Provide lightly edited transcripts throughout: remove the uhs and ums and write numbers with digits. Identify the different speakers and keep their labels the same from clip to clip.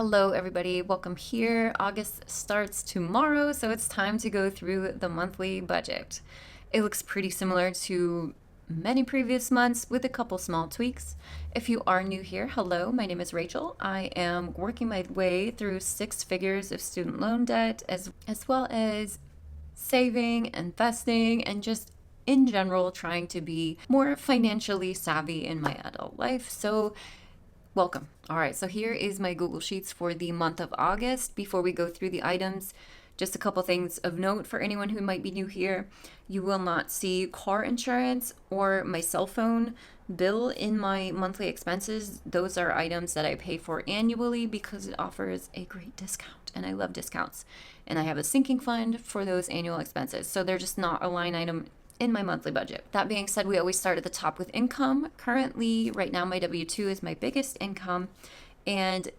Speaker 1: Hello, everybody. Welcome here. August starts tomorrow, so it's time to go through the monthly budget. It looks pretty similar to many previous months with a couple small tweaks. If you are new here, hello, my name is Rachel. I am working my way through 6 figures of student loan debt as well as saving, investing, and just in general trying to be more financially savvy in my adult life. So welcome. All right, so here is my Google Sheets for the month of August. Before we go through the items, just a couple things of note for anyone who might be new here. You will not see car insurance or my cell phone bill in my monthly expenses. Those are items that I pay for annually because it offers a great discount, and I love discounts. And I have a sinking fund for those annual expenses, so they're just not a line item in my monthly budget. That being said, we always start at the top with income. Currently, right now, my W-2 is my biggest income. And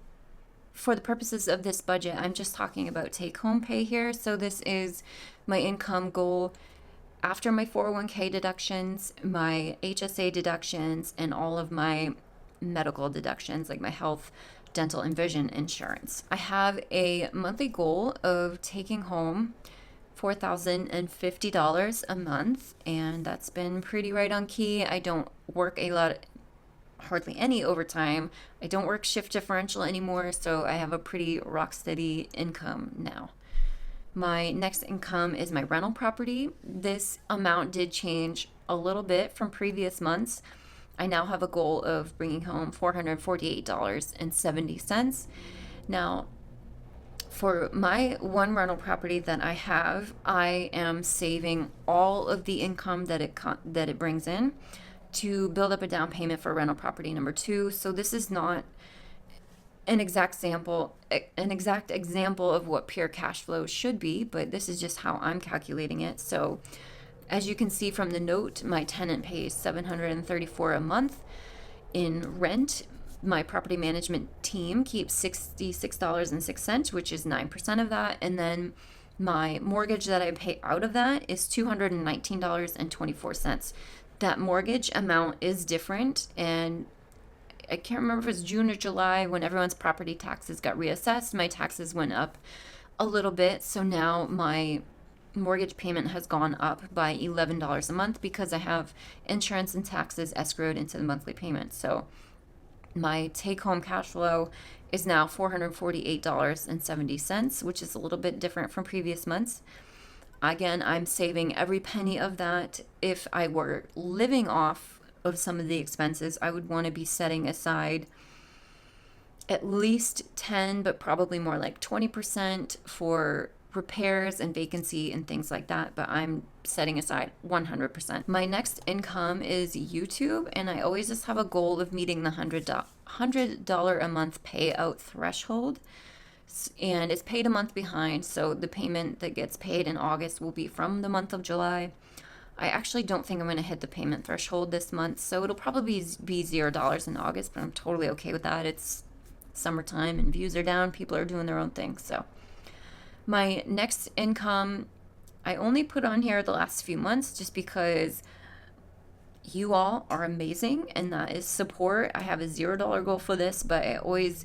Speaker 1: for the purposes of this budget, I'm just talking about take-home pay here. So this is my income goal after my 401k deductions, my HSA deductions, and all of my medical deductions, like my health, dental, and vision insurance. I have a monthly goal of taking home $4,050 a month, and that's been pretty right on key. I don't work a lot, hardly any overtime. I don't work shift differential anymore, so I have a pretty rock steady income now. My next income is my rental property. This amount did change a little bit from previous months. I now have a goal of bringing home $448.70. Now, for my one rental property that I have, I am saving all of the income that it brings in to build up a down payment for rental property number 2. So this is not an exact example of what pure cash flow should be, but this is just how I'm calculating it. So as you can see from the note, my tenant pays $734 a month in rent. My property management team keeps $66.06, which is 9% of that. And then my mortgage that I pay out of that is $219.24. That mortgage amount is different. And I can't remember if it's June or July when everyone's property taxes got reassessed. My taxes went up a little bit. So now my mortgage payment has gone up by $11 a month because I have insurance and taxes escrowed into the monthly payment. So my take-home cash flow is now $448.70, which is a little bit different from previous months. Again, I'm saving every penny of that. If I were living off of some of the expenses, I would want to be setting aside at least 10, but probably more like 20% for repairs and vacancy and things like that, but I'm setting aside 100%. My next income is YouTube, and I always just have a goal of meeting the $100 a month payout threshold, and it's paid a month behind, so the payment that gets paid in August will be from the month of July. I actually don't think I'm going to hit the payment threshold this month, so it'll probably be $0 in August, but I'm totally okay with that. It's summertime and views are down, people are doing their own thing. So my next income, I only put on here the last few months just because you all are amazing, and that is support. I have a $0 goal for this, but I always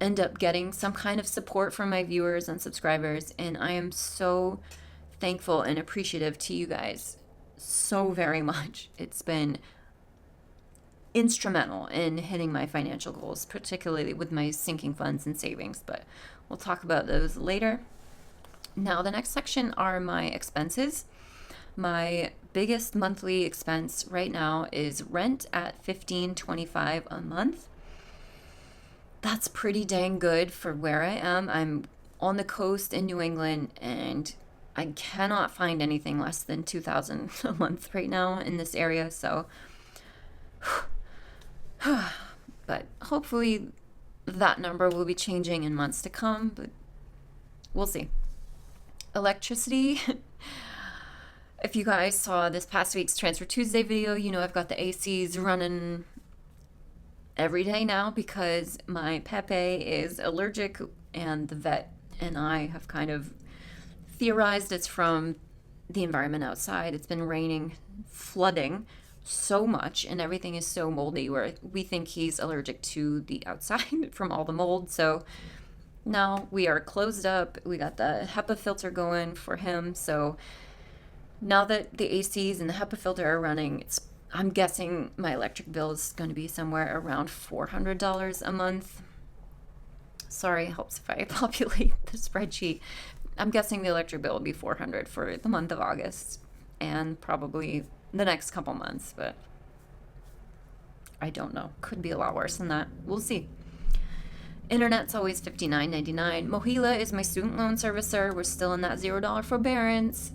Speaker 1: end up getting some kind of support from my viewers and subscribers, and I am so thankful and appreciative to you guys so very much. It's been instrumental in hitting my financial goals, particularly with my sinking funds and savings, but we'll talk about those later. Now, the next section are my expenses. My biggest monthly expense right now is rent at $15.25 a month. That's pretty dang good for where I am. I'm on the coast in New England, and I cannot find anything less than $2,000 a month right now in this area, so but hopefully that number will be changing in months to come, but we'll see. Electricity. If you guys saw this past week's Transfer Tuesday video, you know I've got the ACs running every day now because my Pepe is allergic, and the vet and I have kind of theorized it's from the environment outside. It's been raining, flooding so much and everything is so moldy where we think he's allergic to the outside from all the mold. So now we are closed up. We got the HEPA filter going for him. So now that the ACs and the HEPA filter are running, I'm guessing my electric bill is going to be somewhere around $400 a month. Sorry, it helps if I populate the spreadsheet. I'm guessing the electric bill will be $400 for the month of August and probably the next couple months, but I don't know. Could be a lot worse than that. We'll see. Internet's always $59.99. Mohila is my student loan servicer. We're still in that $0 forbearance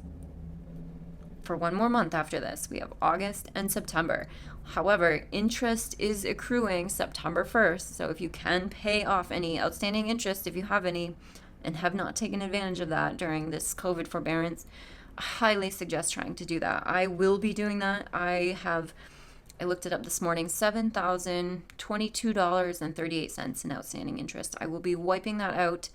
Speaker 1: for one more month after this. We have August and September. However, interest is accruing September 1st. So if you can pay off any outstanding interest, if you have any, and have not taken advantage of that during this COVID forbearance, I highly suggest trying to do that. I will be doing that. I looked it up this morning, $7,022.38 in outstanding interest. I will be wiping that out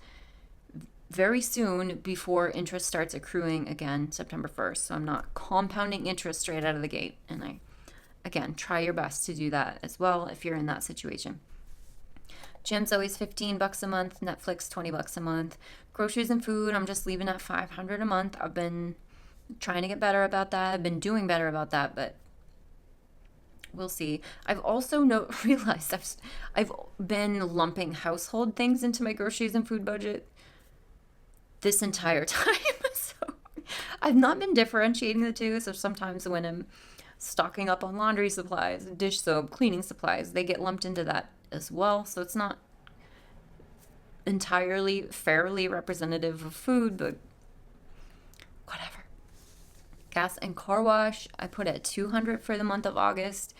Speaker 1: very soon before interest starts accruing again September 1st. So I'm not compounding interest straight out of the gate. And again, try your best to do that as well if you're in that situation. Gym's always $15 a month, Netflix $20 a month. Groceries and food, I'm just leaving at $500 a month. I've been trying to get better about that. I've been doing better about that, but we'll see. I've also realized I've been lumping household things into my groceries and food budget this entire time. So I've not been differentiating the two. So sometimes when I'm stocking up on laundry supplies, dish soap, cleaning supplies, they get lumped into that as well. So it's not entirely fairly representative of food, but whatever. Gas and car wash, I put at $200 for the month of August.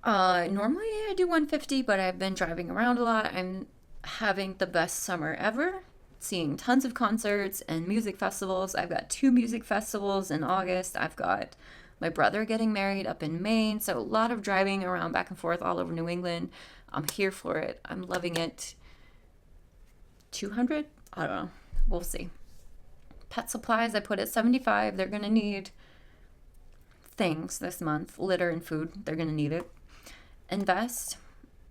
Speaker 1: Normally I do $150, but I've been driving around a lot. I'm having the best summer ever, seeing tons of concerts and music festivals. I've got 2 music festivals in August. I've got my brother getting married up in Maine. So a lot of driving around back and forth all over New England. I'm here for it. I'm loving it. 200? I don't know. We'll see. Pet supplies, I put at $75. They're going to need things this month. Litter and food. They're going to need it. Invest.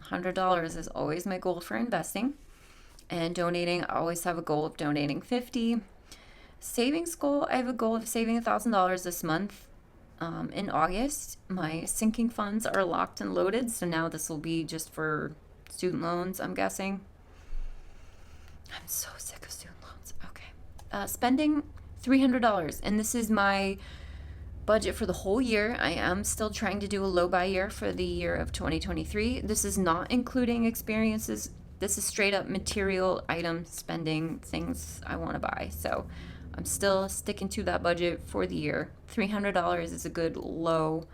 Speaker 1: $100 is always my goal for investing. And donating, I always have a goal of donating $50. Savings goal, I have a goal of saving $1,000 this month. In August, my sinking funds are locked and loaded, so now this will be just for student loans, I'm guessing. I'm so sick of student loans. Okay. Spending $300, and this is my budget for the whole year. I am still trying to do a low buy year for the year of 2023. This is not including experiences. This is straight up material item spending, things I want to buy. So I'm still sticking to that budget for the year. $300 is a good low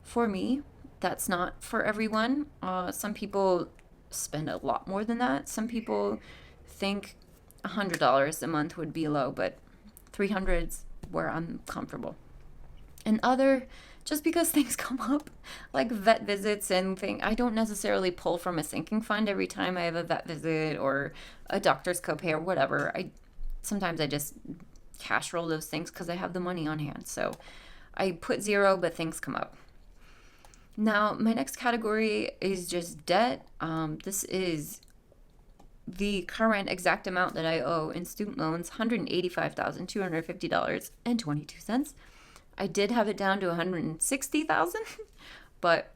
Speaker 1: for me. That's not for everyone. Some people spend a lot more than that. Some people think $100 a month would be low, but $300 is where I'm comfortable. And just because things come up, like vet visits and things, I don't necessarily pull from a sinking fund every time I have a vet visit or a doctor's copay or whatever. Sometimes I just cash roll those things because I have the money on hand. So I put 0, but things come up. Now, my next category is just debt. This is the current exact amount that I owe in student loans, $185,250.22. I did have it down to $160,000, but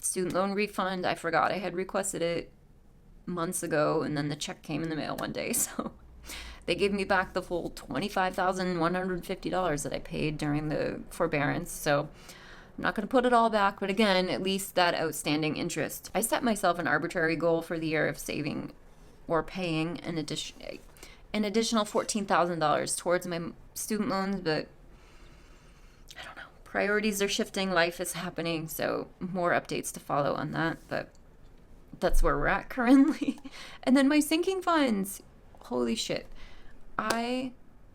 Speaker 1: student loan refund, I forgot. I had requested it months ago, and then the check came in the mail one day, so they gave me back the full $25,150 that I paid during the forbearance. So I'm not going to put it all back, but again, at least that outstanding interest. I set myself an arbitrary goal for the year of saving or paying an additional $14,000 towards my student loans, but I don't know. Priorities are shifting. Life is happening, so more updates to follow on that, but that's where we're at currently. And then my sinking funds. Holy shit. I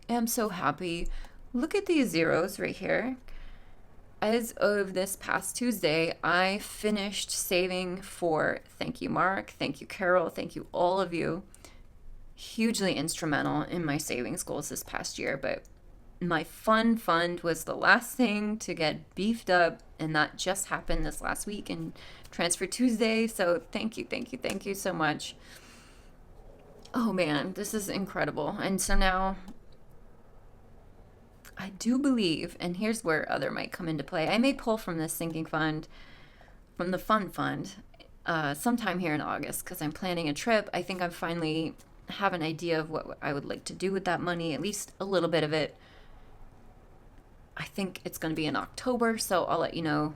Speaker 1: am so happy. Look at these zeros right here. As of this past Tuesday, I finished saving for, thank you, Mark, thank you, Carol, thank you, all of you, hugely instrumental in my savings goals this past year, but My fund was the last thing to get beefed up, and that just happened this last week in Transfer Tuesday. So thank you so much. Oh man, this is incredible. And so now I do believe, and here's where other might come into play. I may pull from this sinking fund, from the fund, sometime here in August, because I'm planning a trip. I think I finally have an idea of what I would like to do with that money, at least a little bit of it. I think it's going to be in October, so I'll let you know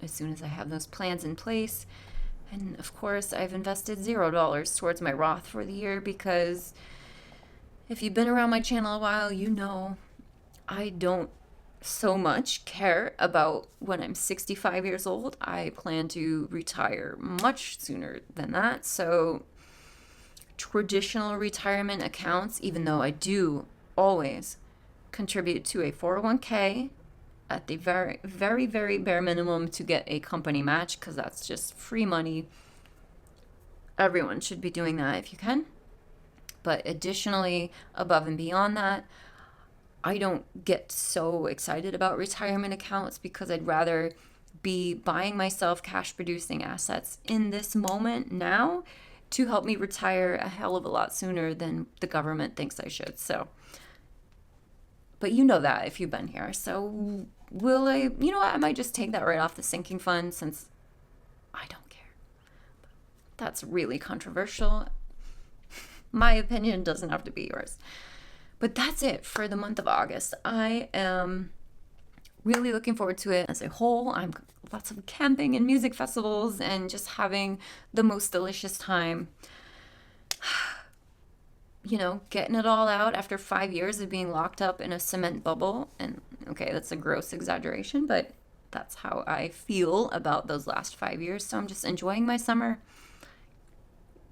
Speaker 1: as soon as I have those plans in place. And of course, I've invested $0 towards my Roth for the year, because if you've been around my channel a while, you know I don't so much care about when I'm 65 years old. I plan to retire much sooner than that. So traditional retirement accounts, even though I do always contribute to a 401k at the very bare minimum to get a company match, because that's just free money. Everyone should be doing that if you can. But additionally, above and beyond that, I don't get so excited about retirement accounts, because I'd rather be buying myself cash producing assets in this moment now to help me retire a hell of a lot sooner than the government thinks I should. So, but you know that if you've been here. So will I, you know what, I might just take that right off the sinking fund, since I don't care. That's really controversial. My opinion doesn't have to be yours. But that's it for the month of August. I am really looking forward to it as a whole. I'm lots of camping and music festivals and just having the most delicious time. You know, getting it all out after 5 years of being locked up in a cement bubble. And okay, that's a gross exaggeration, but that's how I feel about those last 5 years. So I'm just enjoying my summer.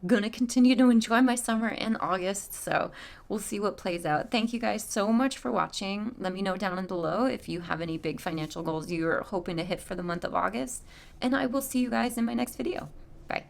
Speaker 1: Gonna continue to enjoy my summer in August, so we'll see what plays out. Thank you guys so much for watching. Let me know down below if you have any big financial goals you're hoping to hit for the month of August, and I will see you guys in my next video. Bye.